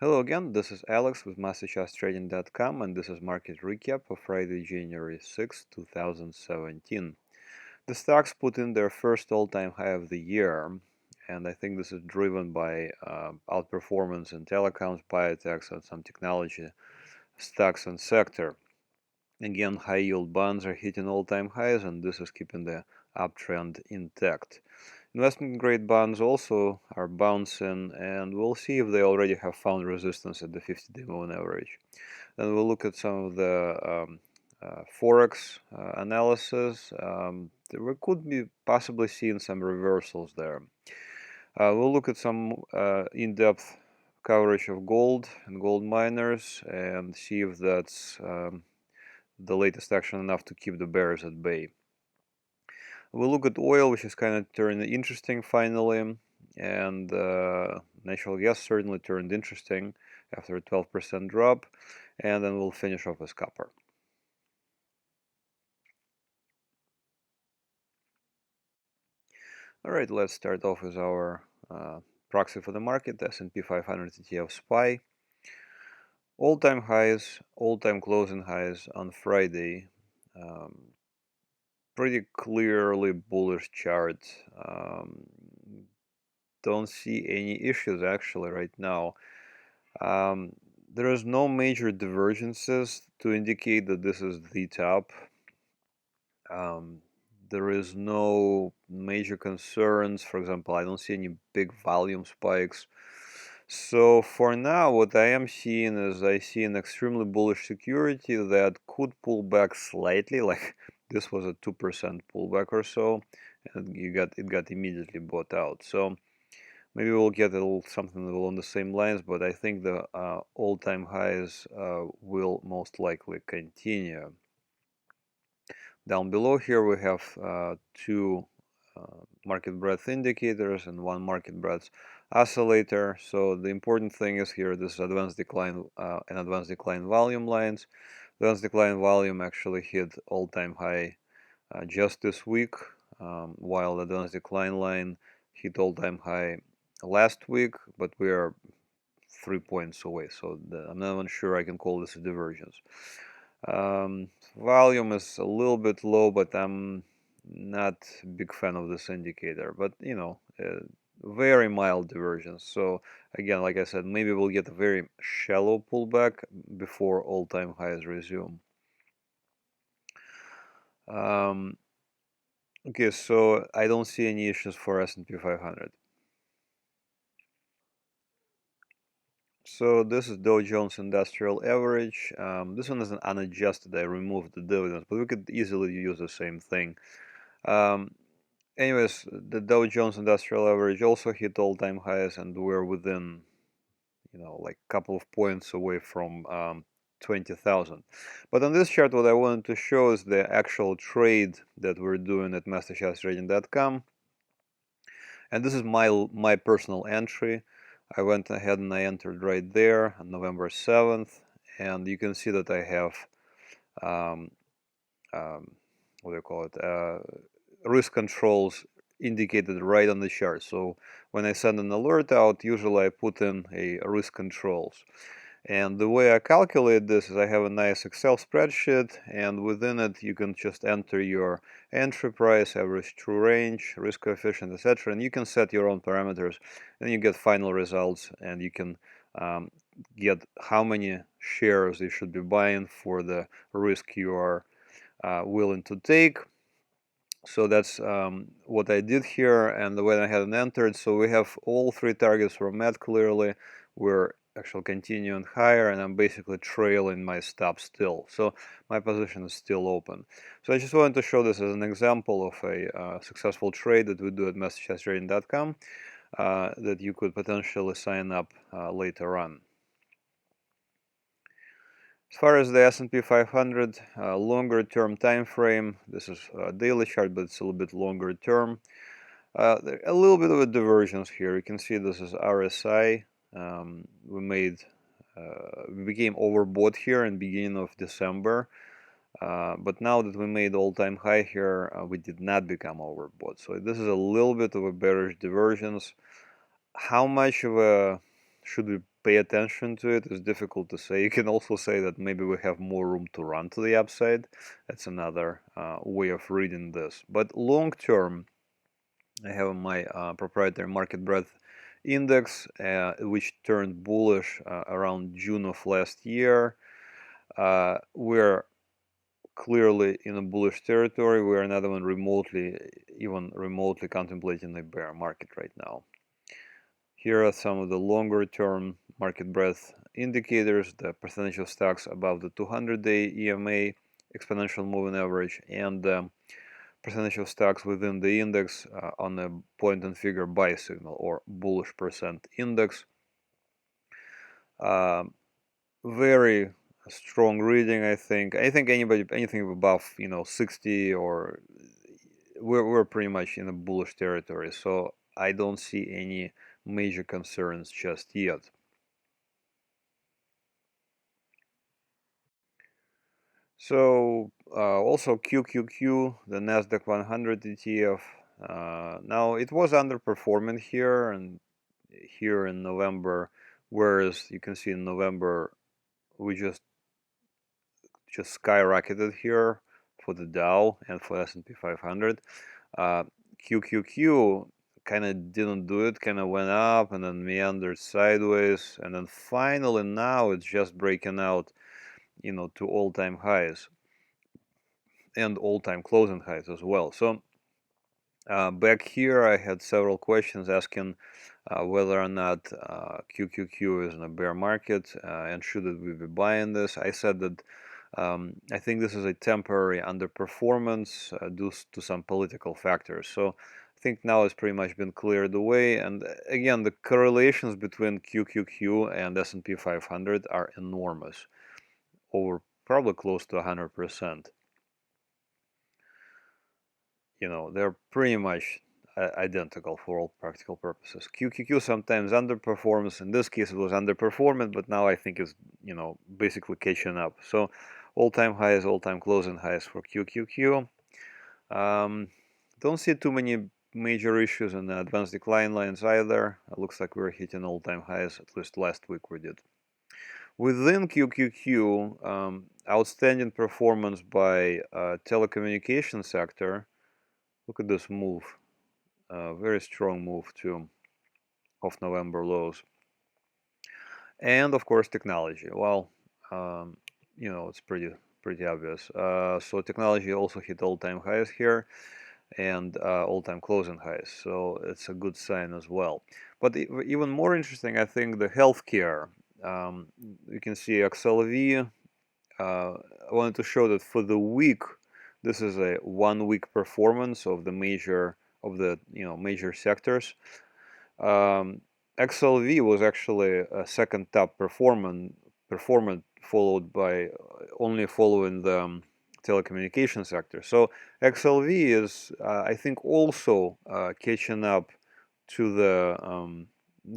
Hello again, this is Alex with MasterChartsTrading.com and this is market recap for Friday, January 6, 2017. The stocks put in their first all-time high of the year, and I think this is driven by outperformance in telecoms, biotechs, and some technology stocks and sector. Again, high-yield bonds are hitting all-time highs, and this is keeping the uptrend intact. Investment-grade bonds also are bouncing, and we'll see if they already have found resistance at the 50-day moving average. Then we'll look at some of the forex analysis. We could be possibly seeing some reversals there. We'll look at some in-depth coverage of gold and gold miners and see if that's the latest action enough to keep the bears at bay. We'll look at oil, which is kind of turning interesting finally, and natural gas certainly turned interesting after a 12% drop, and then we'll finish off with copper. All right, let's start off with our proxy for the market, S&P 500 ETF SPY. All-time highs, all-time closing highs on Friday. Pretty clearly bullish chart. Don't see any issues actually right now. There is no major divergences to indicate that this is the top. There is no major concerns. For example, I don't see any big volume spikes. So for now, what I am seeing is I see an extremely bullish security that could pull back slightly, like this was a 2% pullback or so, and it got immediately bought out. So maybe we'll get a little something along the same lines, but I think the all-time highs will most likely continue. Down below here we have two market breadth indicators and one market breadth oscillator. So the important thing is here this advanced decline and advanced decline volume lines. Advanced decline volume actually hit all-time high just this week, while the advanced decline line hit all-time high last week, but we are 3 points away, so I'm not even sure I can call this a divergence. Volume is a little bit low, but I'm not a big fan of this indicator, but you know, very mild divergence. So again, like I said, maybe we'll get a very shallow pullback before all-time highs resume. Okay, so I don't see any issues for S&P 500. So this is Dow Jones Industrial Average. This one is an unadjusted. I removed the dividends, but we could easily use the same thing. Anyways, the Dow Jones Industrial Average also hit all-time highs, and we're within, you know, like a couple of points away from 20,000. But on this chart, what I wanted to show is the actual trade that we're doing at MasterChartsTrading.com. And this is my personal entry. I went ahead and I entered right there on November 7th, and you can see that I have what do you call it, risk controls indicated right on the chart. So when I send an alert out, usually I put in a risk controls. And the way I calculate this is I have a nice Excel spreadsheet, and within it you can just enter your entry price, average true range, risk coefficient, etc. And you can set your own parameters, and you get final results, and you can get how many shares you should be buying for the risk you are willing to take. So that's what I did here, and the way I had entered. So we have all three targets were met clearly. We're actually continuing higher, and I'm basically trailing my stop still. So my position is still open. So I just wanted to show this as an example of a successful trade that we do at MasterChartsTrading.com that you could potentially sign up later on. As far as the S&P 500 longer term time frame, this is a daily chart, but it's a little bit longer term. A little bit of a divergence here. You can see this is RSI. We became overbought here in beginning of December, but now that we made all-time high here, we did not become overbought. So this is a little bit of a bearish divergence. How much of a should we pay attention to it? It's difficult to say. You can also say that maybe we have more room to run to the upside. That's another way of reading this. But long term, I have my proprietary market breadth index, which turned bullish around June of last year. We're clearly in a bullish territory. We are not even remotely contemplating a bear market right now. Here are some of the longer term market breadth indicators, the percentage of stocks above the 200-day EMA exponential moving average, and the percentage of stocks within the index on a point and figure buy signal or bullish percent index. Very strong reading, I think. I think anything above 60, or we're pretty much in a bullish territory, so I don't see any major concerns just yet. So also QQQ, the NASDAQ 100 ETF. Now it was underperforming here in November, whereas you can see in November we just skyrocketed here for the Dow and for S&P 500. QQQ kind of didn't do it, kind of went up and then meandered sideways, and then finally now it's just breaking out, to all-time highs and all-time closing highs as well. So back here I had several questions asking whether or not QQQ is in a bear market and should we be buying this. I said that I think this is a temporary underperformance due to some political factors. So I think now it's pretty much been cleared away. And again, the correlations between QQQ and S&P 500 are enormous, over probably close to 100%. They're pretty much identical for all practical purposes. QQQ sometimes underperforms. In this case, it was underperforming, but now I think it's, basically catching up. So all-time highs, all-time closing highs for QQQ. Don't see too many major issues in the advanced decline lines either. It looks like we're hitting all-time highs, at least last week we did. Within QQQ, outstanding performance by telecommunication sector. Look at this move, very strong move too, off November lows. And of course technology. Well, it's pretty obvious. So technology also hit all-time highs here and all-time closing highs. So it's a good sign as well. But even more interesting, I think, the healthcare. You can see XLV. I wanted to show that for the week, this is a 1 week performance of the major sectors. XLV was actually a second top performant, followed by only following the telecommunication sector. So XLV is, I think, also catching up to the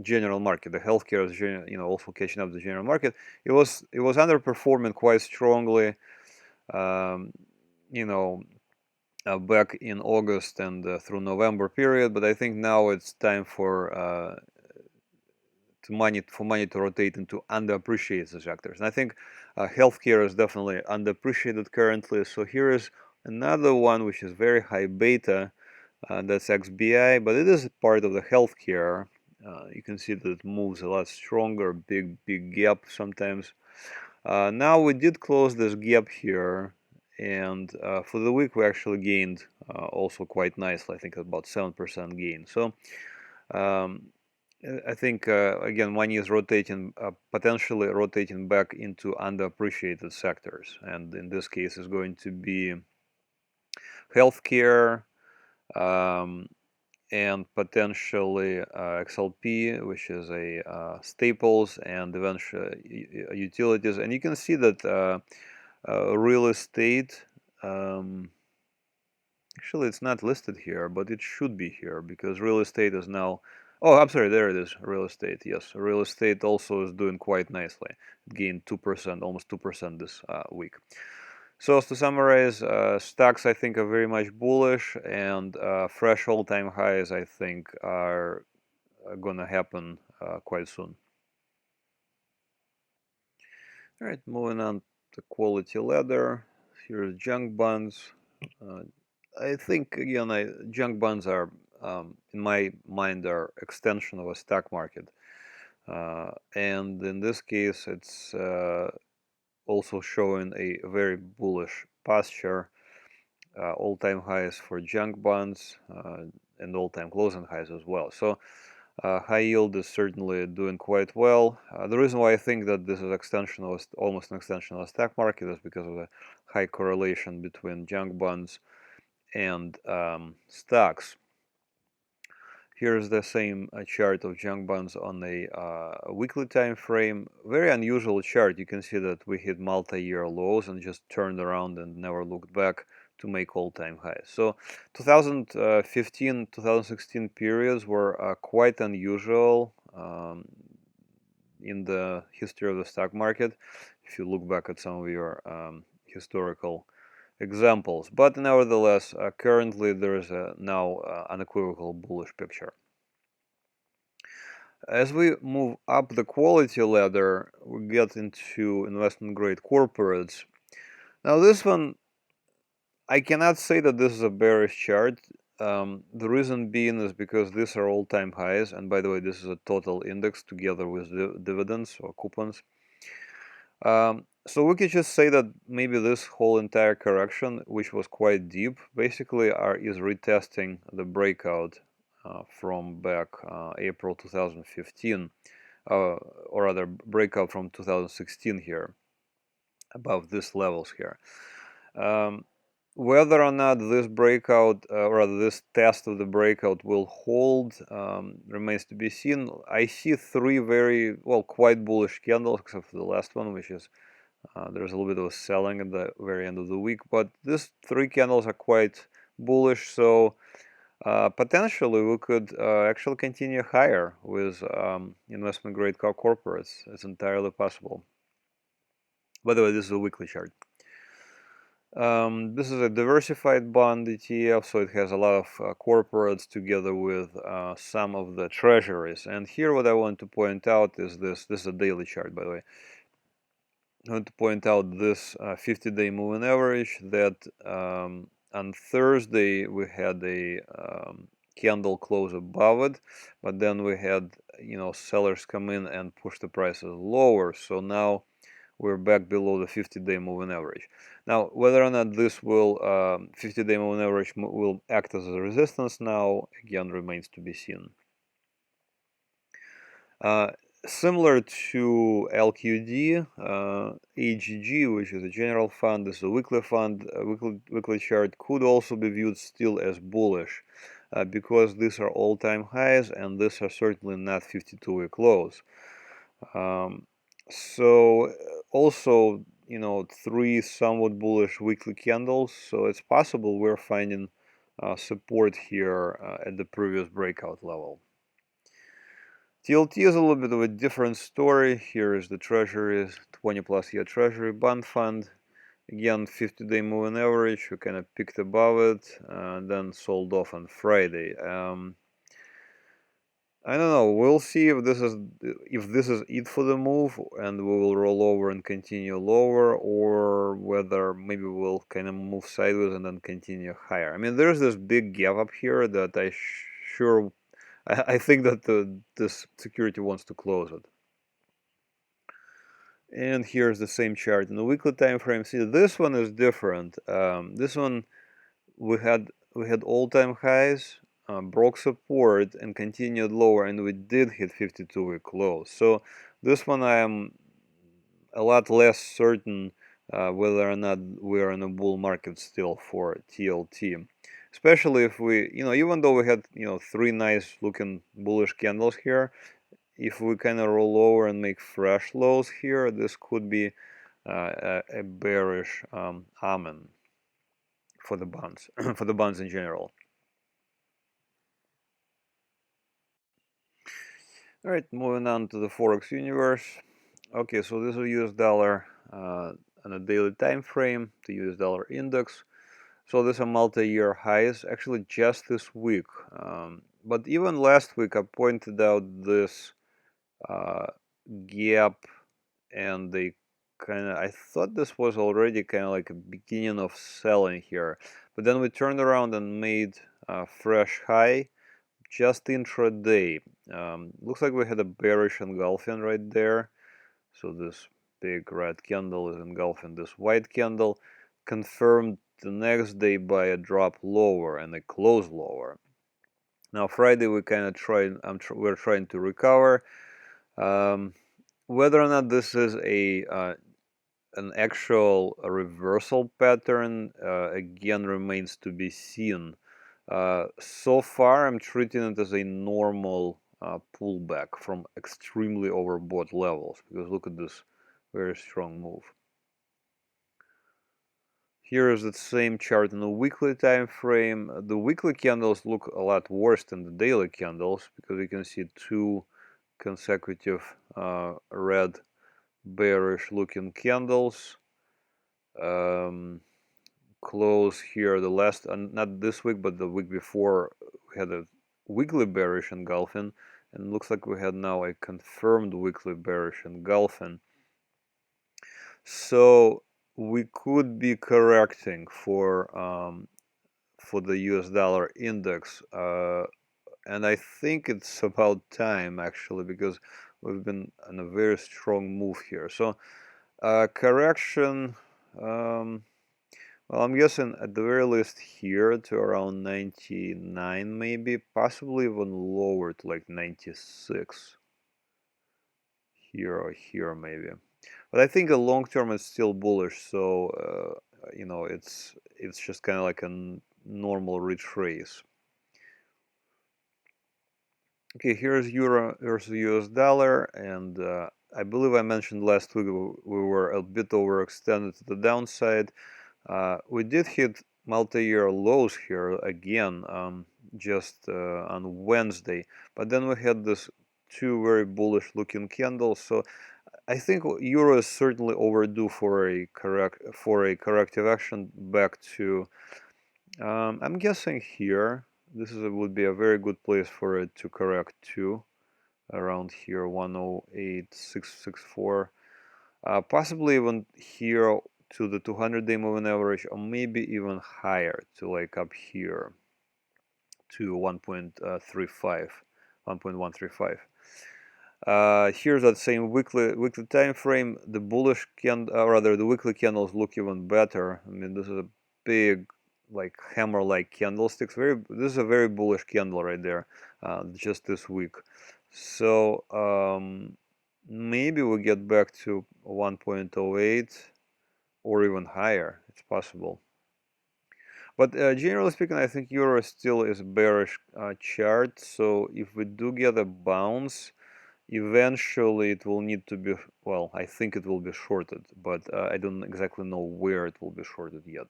general market. The healthcare is, also catching up to the general market. It was underperforming quite strongly, back in August and through November period. But I think now it's time for money to rotate into underappreciated sectors. And I think healthcare is definitely underappreciated currently. So here is another one which is very high beta. That's XBI, but it is part of the healthcare. You can see that it moves a lot stronger, big gap sometimes. Now we did close this gap here, and for the week we actually gained also quite nicely. I think about 7% gain. So I think again, money is potentially rotating back into underappreciated sectors, and in this case is going to be healthcare, and potentially XLP, which is a staples, and eventually utilities. And you can see that real estate, actually it's not listed here, but it should be here because real estate is now, oh, I'm sorry, there it is, real estate. Yes, real estate also is doing quite nicely. It gained 2%, almost 2% this week. So to summarize, stocks I think are very much bullish, and fresh all-time highs I think are going to happen quite soon. All right, moving on to quality ladder. Here's junk bonds. Uh, I think again, junk bonds are, in my mind, are extension of a stock market, and in this case, it's also showing a very bullish posture. All-time highs for junk bonds and all-time closing highs as well. So high yield is certainly doing quite well. The reason why I think that this is almost an extension of the stock market is because of the high correlation between junk bonds and stocks. Here's the same chart of junk bonds on a weekly time frame. Very unusual chart. You can see that we hit multi-year lows and just turned around and never looked back to make all-time highs. So 2015, 2016 periods were quite unusual in the history of the stock market, if you look back at some of your historical examples. But nevertheless, currently there is a now unequivocal bullish picture. As we move up the quality ladder, we get into investment grade corporates. Now this one, I cannot say that this is a bearish chart. The reason being is because these are all-time highs, and by the way, this is a total index together with dividends or coupons. So we could just say that maybe this whole entire correction, which was quite deep, basically is retesting the breakout from back April 2015, or rather breakout from 2016 here, above these levels here. Whether or not this breakout, or rather this test of the breakout will hold, remains to be seen. I see three very, well, quite bullish candles, except for the last one, which is there's a little bit of selling at the very end of the week, but these three candles are quite bullish, so potentially we could actually continue higher with investment grade corporates. It's entirely possible. By the way, this is a weekly chart. This is a diversified bond ETF, so it has a lot of corporates together with some of the treasuries. And here what I want to point out is this. This is a daily chart, by the way. I want to point out this 50-day moving average that on Thursday we had a candle close above it, but then we had, sellers come in and push the prices lower. So now we're back below the 50-day moving average. Now, whether or not this will 50-day moving average will act as a resistance now, again, remains to be seen. Similar to LQD, AGG, which is a general fund, this is a weekly fund, weekly chart, could also be viewed still as bullish because these are all-time highs and these are certainly not 52-week lows. So also, three somewhat bullish weekly candles, so it's possible we're finding support here at the previous breakout level. TLT is a little bit of a different story. Here is the Treasury, 20+ year Treasury bond fund. Again, 50-day moving average, we kind of picked above it, then sold off on Friday. I don't know. We'll see if this is it for the move, and we will roll over and continue lower, or whether maybe we'll kind of move sideways and then continue higher. I mean, there's this big gap up here that I think that this security wants to close it. And here's the same chart in the weekly time frame. See, this one is different. This one we had all-time highs, broke support and continued lower, and we did hit 52-week lows. So this one I am a lot less certain whether or not we are in a bull market still for TLT. Especially if we, even though we had, three nice looking bullish candles here, if we kind of roll over and make fresh lows here, this could be a bearish omen for the bonds, for the bonds in general. All right, moving on to the Forex universe. Okay, so this is US dollar on a daily time frame, the US dollar index. So these are multi-year highs, actually just this week. But even last week I pointed out this gap and the I thought this was already kind of like a beginning of selling here, but then we turned around and made a fresh high just intraday. Looks like we had a bearish engulfing right there. So this big red candle is engulfing this white candle, confirmed the next day by a drop lower and a close lower. Now Friday we kind of we're trying to recover. Whether or not this is an actual reversal pattern again remains to be seen. So far I'm treating it as a normal pullback from extremely overbought levels, because look at this very strong move. Here is the same chart in the weekly time frame. The weekly candles look a lot worse than the daily candles, because you can see two consecutive red bearish looking candles. Close here the last, not this week but the week before, we had a weekly bearish engulfing, and looks like we had now a confirmed weekly bearish engulfing. So we could be correcting for the US dollar index, and I think it's about time actually, because we've been on a very strong move here. So correction, well, I'm guessing at the very least here to around 99, maybe, possibly even lower to like 96 here or here maybe. But I think the long term is still bullish, so you know, it's just kind of like a normal retrace. Okay, here's euro versus US dollar, and I believe I mentioned last week we were a bit overextended to the downside. We did hit multi-year lows here again just on Wednesday, but then we had this two very bullish looking candles. So I think euro is certainly overdue for a corrective action back to, I'm guessing here this would be a very good place for it to correct to, around here 108.664, possibly even here to the 200-day moving average, or maybe even higher to like up here to 1.135. Here's that same weekly time frame. The bullish the weekly candles look even better. I mean, this is a big, like hammer-like candlesticks. This is a very bullish candle right there, just this week. So maybe we get back to 1.08 or even higher. It's possible. But generally speaking, I think euro still is a bearish chart. So if we do get a bounce, eventually it will need to be, well, I think it will be shorted, but I don't exactly know where it will be shorted yet.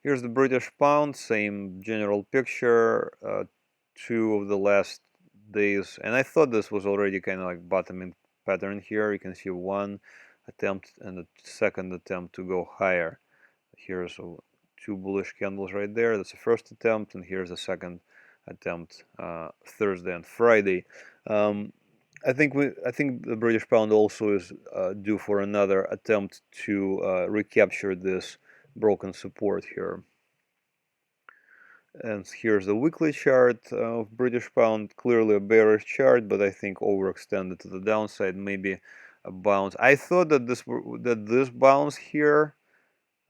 Here's the British pound, same general picture. Two of the last days, and I thought this was already kind of like bottoming pattern here. You can see one attempt and a second attempt to go higher. Here's two bullish candles right there. That's the first attempt, and here's the second attempt, Thursday and Friday. I think the British pound also is due for another attempt to recapture this broken support here. And here's the weekly chart of British pound, clearly a bearish chart, but I think overextended to the downside, maybe a bounce. I thought that this bounce here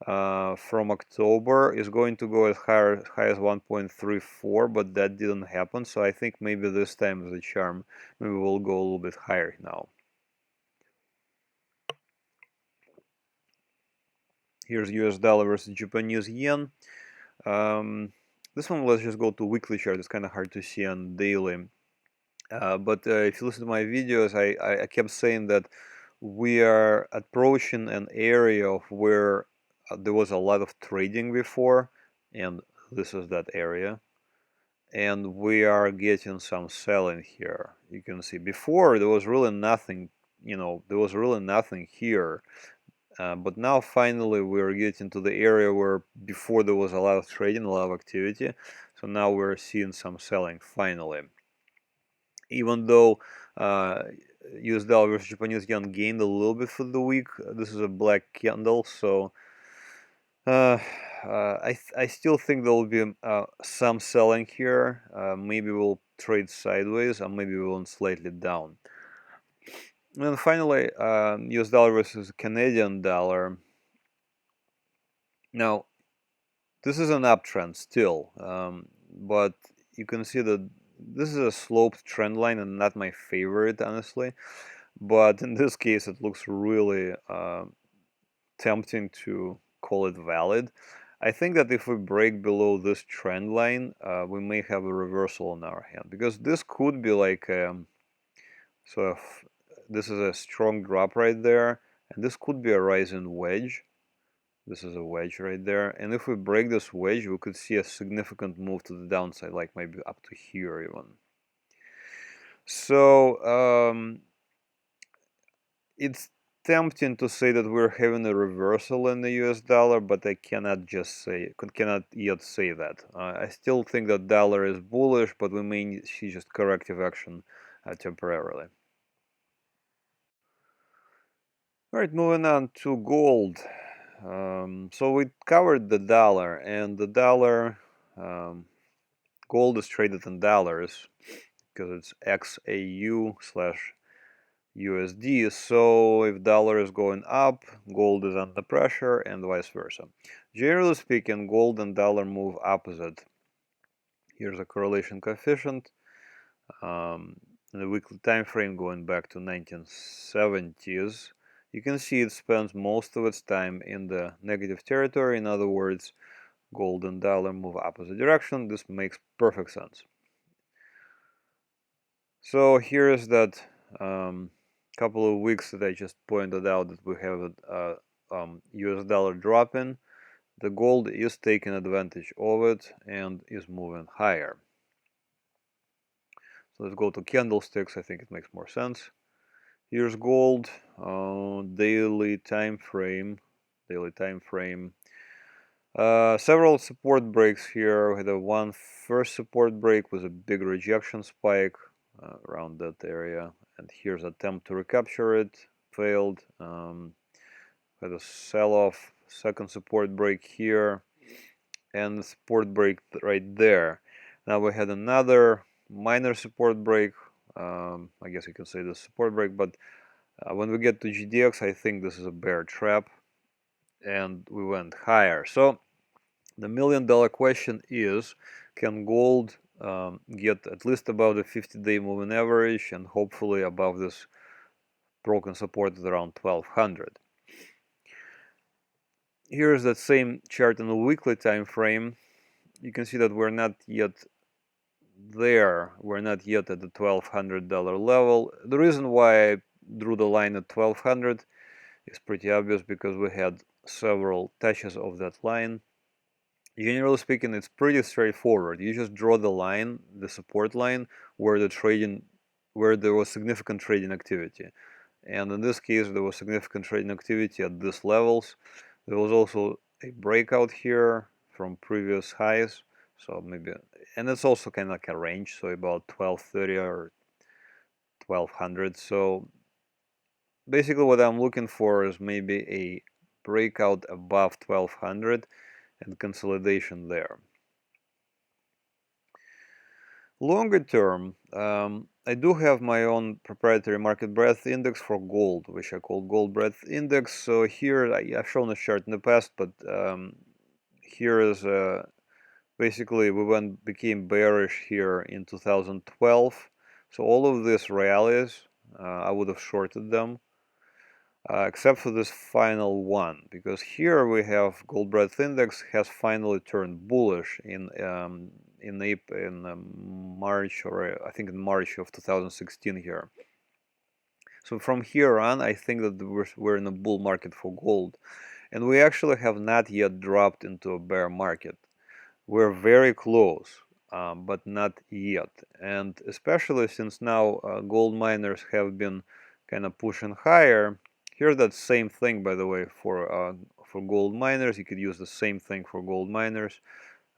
from October is going to go as high as 1.34, but that didn't happen. So I think maybe this time is a charm. Maybe we'll go a little bit higher now. Here's US dollar versus Japanese yen. This one, let's just go to weekly chart. It's kind of hard to see on daily. But if you listen to my videos, I kept saying that we are approaching an area of where there was a lot of trading before, and this is that area. And we are getting some selling here. You can see before there was really nothing, there was really nothing here. But now finally we're getting to the area where before there was a lot of trading, a lot of activity. So now we're seeing some selling finally. Even though US dollar versus Japanese yen gained a little bit for the week. This is a black candle, so I still think there will be some selling here. Maybe we'll trade sideways, or maybe we'll slightly down. And finally, US dollar versus Canadian dollar. Now, this is an uptrend still, but you can see that this is a sloped trend line and not my favorite, honestly. But in this case, it looks really tempting to call it valid. I think that if we break below this trend line, we may have a reversal on our hand, because this could be like sort of, this is a strong drop right there, and this could be a rising wedge. This is a wedge right there, and if we break this wedge, we could see a significant move to the downside, like maybe up to here even. So it's tempting to say that we're having a reversal in the US dollar, but I cannot yet say that. I still think that dollar is bullish, but we may see just corrective action temporarily. All right, moving on to gold. So we covered the dollar, and the dollar, gold is traded in dollars because it's XAU/USD. So if dollar is going up, gold is under pressure, and vice versa. Generally speaking, gold and dollar move opposite. Here's a correlation coefficient. In the weekly time frame going back to 1970s. You can see it spends most of its time in the negative territory. In other words, gold and dollar move opposite direction. This makes perfect sense. So here is that couple of weeks that I just pointed out that we have a US dollar dropping. The gold is taking advantage of it and is moving higher. So let's go to candlesticks. I think it makes more sense. Here's gold, daily time frame. Several support breaks here. We had one first support break with a big rejection spike around that area, and here's an attempt to recapture it, failed. Had a sell-off, second support break here, and the support break right there. Now we had another minor support break. I guess you can say the support break, but when we get to GDX, I think this is a bear trap, and we went higher. So the $1,000,000 question is, can gold get at least above the 50-day moving average and hopefully above this broken support at around 1200? Here's that same chart in the weekly time frame. You can see that we're not yet there. We're not yet at the $1,200 level. The reason why I drew the line at 1200 is pretty obvious, because we had several touches of that line. Generally speaking, it's pretty straightforward. You just draw the line, the support line, where there was significant trading activity. And in this case, there was significant trading activity at these levels. There was also a breakout here from previous highs. So maybe, and it's also kind of like a range, so about 1230 or 1200. So basically what I'm looking for is maybe a breakout above 1200 and consolidation there. Longer term, I do have my own proprietary market breadth index for gold, which I call gold breadth index. So here I've shown a chart in the past, but here is basically we became bearish here in 2012. So all of these rallies, I would have shorted them. Except for this final one, because here we have gold breadth index has finally turned bullish in March, or I think in March of 2016 here. So from here on, I think that we're in a bull market for gold, and we actually have not yet dropped into a bear market. We're very close, but not yet, and especially since now gold miners have been kind of pushing higher. Here's that same thing, by the way, for gold miners. You could use the same thing for gold miners.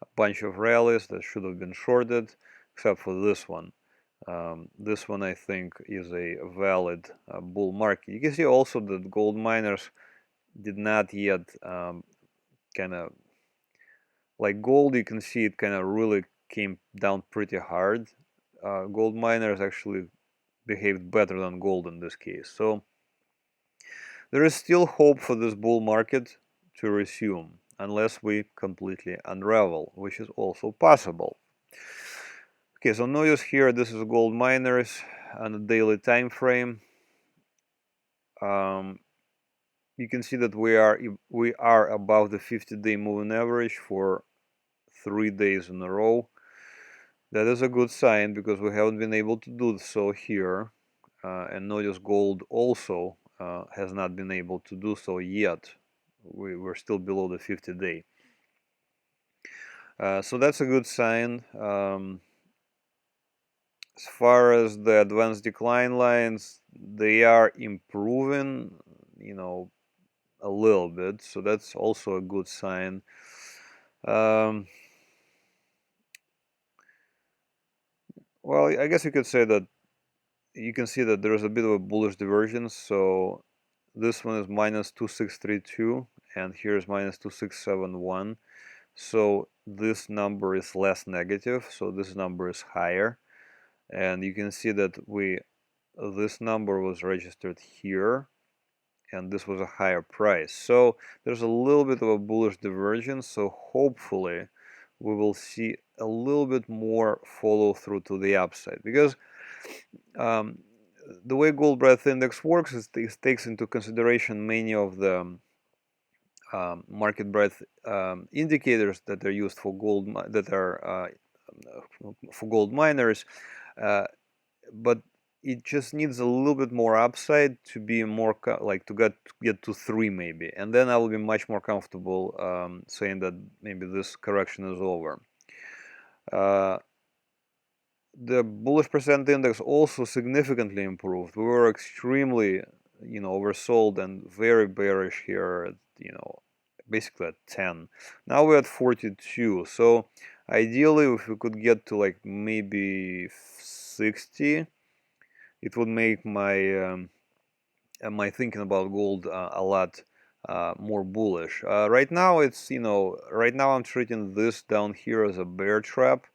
A bunch of rallies that should have been shorted, except for this one. This one I think is a valid bull market. You can see also that gold miners did not yet kind of like gold. You can see it kind of really came down pretty hard. Gold miners actually behaved better than gold in this case. So there is still hope for this bull market to resume unless we completely unravel, which is also possible. Okay, so notice here this is gold miners on a daily time frame. You can see that we are above the 50-day moving average for 3 days in a row. That is a good sign because we haven't been able to do so here. And notice gold also has not been able to do so yet. We're still below the 50-day. So that's a good sign. As far as the advanced decline lines, they are improving, a little bit. So that's also a good sign. Well, I guess you could say that you can see that there's a bit of a bullish divergence. So this one is minus 2632 and here's minus 2671. So this number is less negative, so this number is higher. And you can see that this number was registered here and this was a higher price. So there's a little bit of a bullish divergence, so hopefully we will see a little bit more follow through to the upside, because the way gold breadth index works is it takes into consideration many of the market breadth indicators that are used for gold for gold miners, but it just needs a little bit more upside to be more like to get to 3 maybe, and then I will be much more comfortable saying that maybe this correction is over. The bullish percent index also significantly improved. We were extremely, oversold and very bearish here at, basically at 10. Now we're at 42. So ideally, if we could get to like maybe 60, it would make my my thinking about gold a lot more bullish. Right now, right now I'm treating this down here as a bear trap.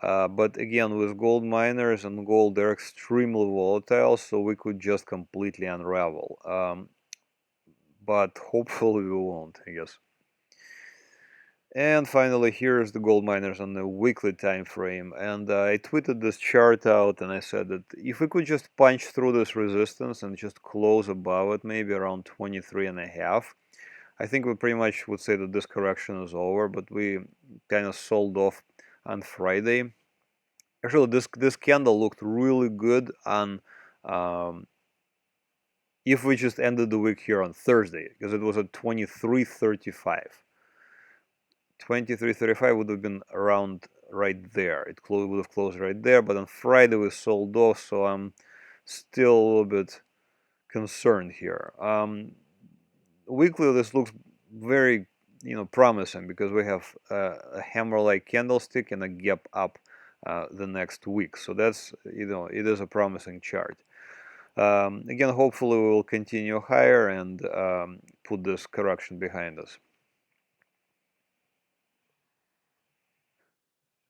But again, with gold miners and gold, they're extremely volatile, so we could just completely unravel. But hopefully we won't, I guess. And finally, here's the gold miners on the weekly time frame. And I tweeted this chart out and I said that if we could just punch through this resistance and just close above it, maybe around 23.5, I think we pretty much would say that this correction is over, but we kind of sold off on Friday. Actually, this candle looked really good on if we just ended the week here on Thursday, because it was at 23.35. 23.35 would have been around right there. It would have closed right there, but on Friday we sold off, so I'm still a little bit concerned here. Weekly, this looks very, promising because we have a hammer-like candlestick and a gap up the next week. So that's, it is a promising chart. Again, hopefully we will continue higher and put this correction behind us.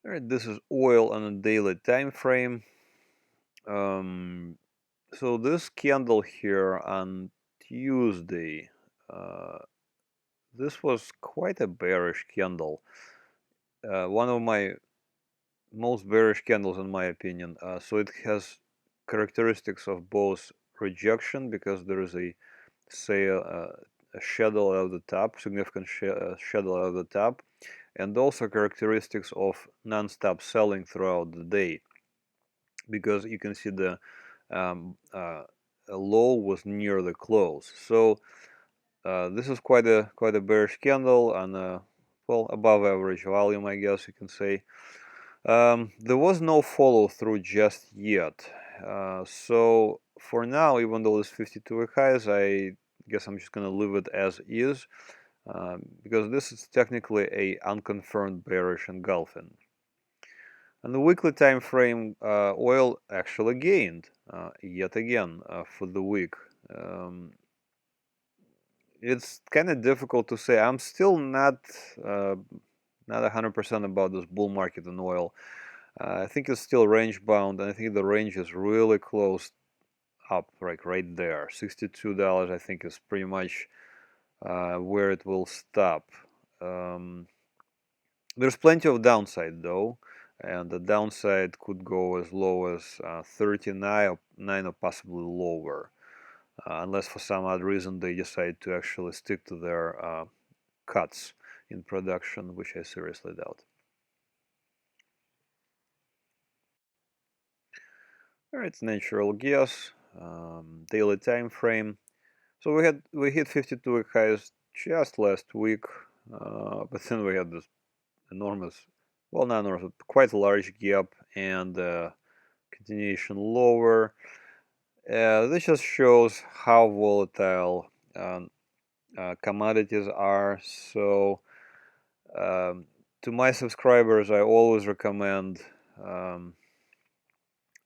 All right, this is oil on a daily time frame. So this candle here on Tuesday, this was quite a bearish candle. One of my most bearish candles in my opinion. So it has characteristics of both rejection, because there is a shadow at the top, significant shadow at the top, and also characteristics of non-stop selling throughout the day, because you can see the low was near the close. So this is quite a bearish candle on a above average volume, I guess you can say. There was no follow through just yet. So for now, even though it's 52-week highs, I guess I'm just gonna leave it as is, because this is technically a unconfirmed bearish engulfing. On the weekly time frame, oil actually gained yet again for the week. It's kind of difficult to say. I'm still not 100% about this bull market in oil. I think it's still range bound, and I think the range is really close up, like right there. $62, I think, is pretty much where it will stop. There's plenty of downside though, and the downside could go as low as 39 or possibly lower, unless for some odd reason they decide to actually stick to their cuts in production, which I seriously doubt. All right, natural gas, daily time frame. So we hit 52-week highs just last week, but then we had this enormous, well, not enormous, but quite large gap and continuation lower. This just shows how volatile commodities are. So to my subscribers, I always recommend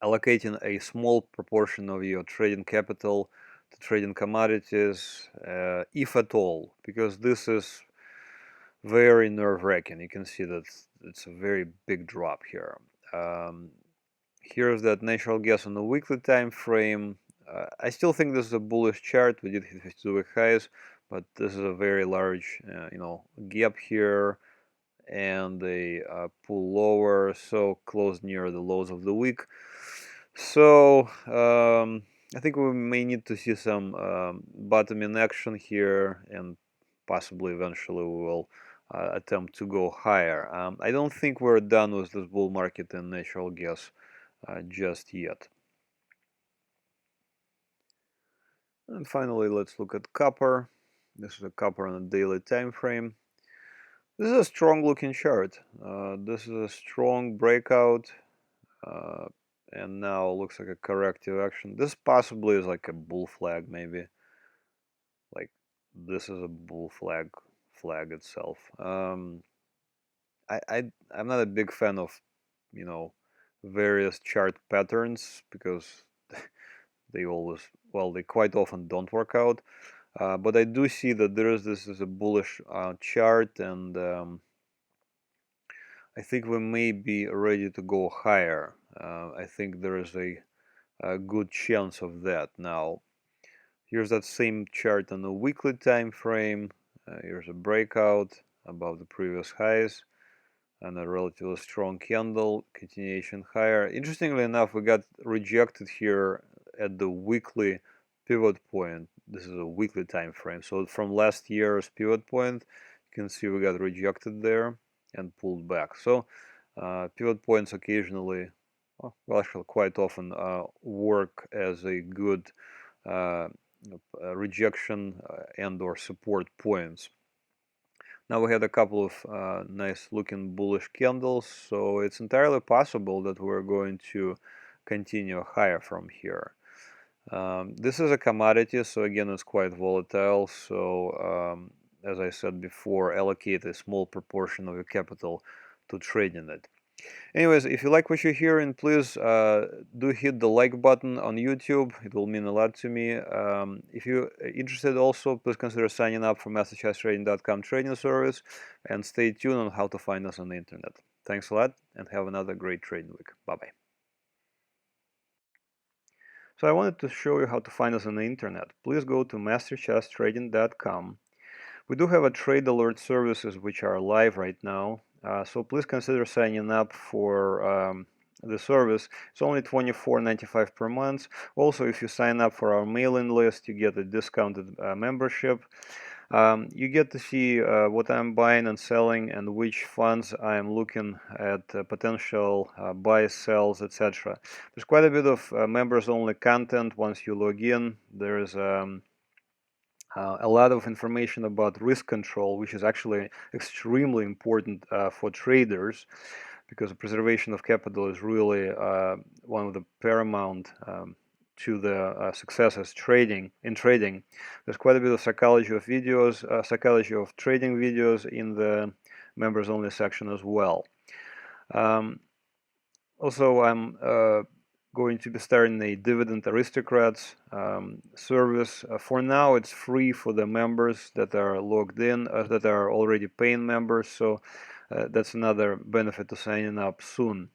allocating a small proportion of your trading capital to trading commodities, if at all, because this is very nerve-wracking. You can see that it's a very big drop here. Here's that natural gas on the weekly time frame. I still think this is a bullish chart. We did hit 52-week highs, but this is a very large, gap here, and they pull lower, so close near the lows of the week. So I think we may need to see some bottoming action here, and possibly eventually we will attempt to go higher. I don't think we're done with this bull market in natural gas just yet. And finally, let's look at copper. This is a copper on a daily time frame. This is a strong looking chart. This is a strong breakout, and now looks like a corrective action. This possibly is like a bull flag, maybe. Like this is a bull flag itself. I'm not a big fan of, various chart patterns, because they quite often don't work out. But I do see that this is a bullish chart, and I think we may be ready to go higher. I think there is a good chance of that. Now, here's that same chart on the weekly time frame. Here's a breakout above the previous highs and a relatively strong candle, continuation higher. Interestingly enough, we got rejected here at the weekly pivot point. This is a weekly time frame. So from last year's pivot point, you can see we got rejected there and pulled back. So pivot points occasionally, well, actually quite often, work as a good rejection and or support points. Now we had a couple of nice looking bullish candles, so it's entirely possible that we're going to continue higher from here. This is a commodity, so again it's quite volatile, so as I said before, allocate a small proportion of your capital to trading it. Anyways, if you like what you're hearing, please do hit the like button on YouTube. It will mean a lot to me. If you're interested also, please consider signing up for MasterChartsTrading.com trading service, and stay tuned on how to find us on the internet. Thanks a lot, and have another great trading week. Bye-bye. So I wanted to show you how to find us on the internet. Please go to MasterChartsTrading.com. We do have a trade alert services which are live right now. So please consider signing up for the service. It's only $24.95 per month. Also, if you sign up for our mailing list, you get a discounted membership. You get to see what I'm buying and selling, and which funds I'm looking at potential buys, sells, etc. There's quite a bit of members-only content once you log in. There's a lot of information about risk control, which is actually extremely important for traders, because the preservation of capital is really one of the paramount to the success as trading. There's quite a bit of psychology of videos, psychology of trading videos in the members only section as well. Also, I'm going to be starting a Dividend Aristocrats service. For now, it's free for the members that are logged in, that are already paying members. So that's another benefit to signing up soon.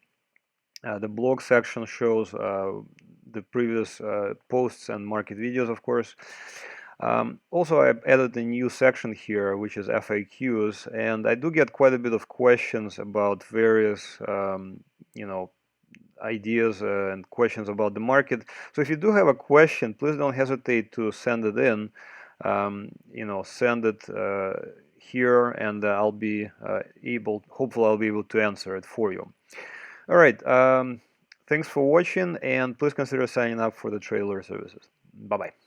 The blog section shows the previous posts and market videos, of course. Also, I've added a new section here, which is FAQs, and I do get quite a bit of questions about various, ideas and questions about the market. So if you do have a question, please don't hesitate to send it in. Send it here, and I'll be hopefully I'll be able to answer it for you. All right. Thanks for watching, and please consider signing up for the trailer services. Bye-bye.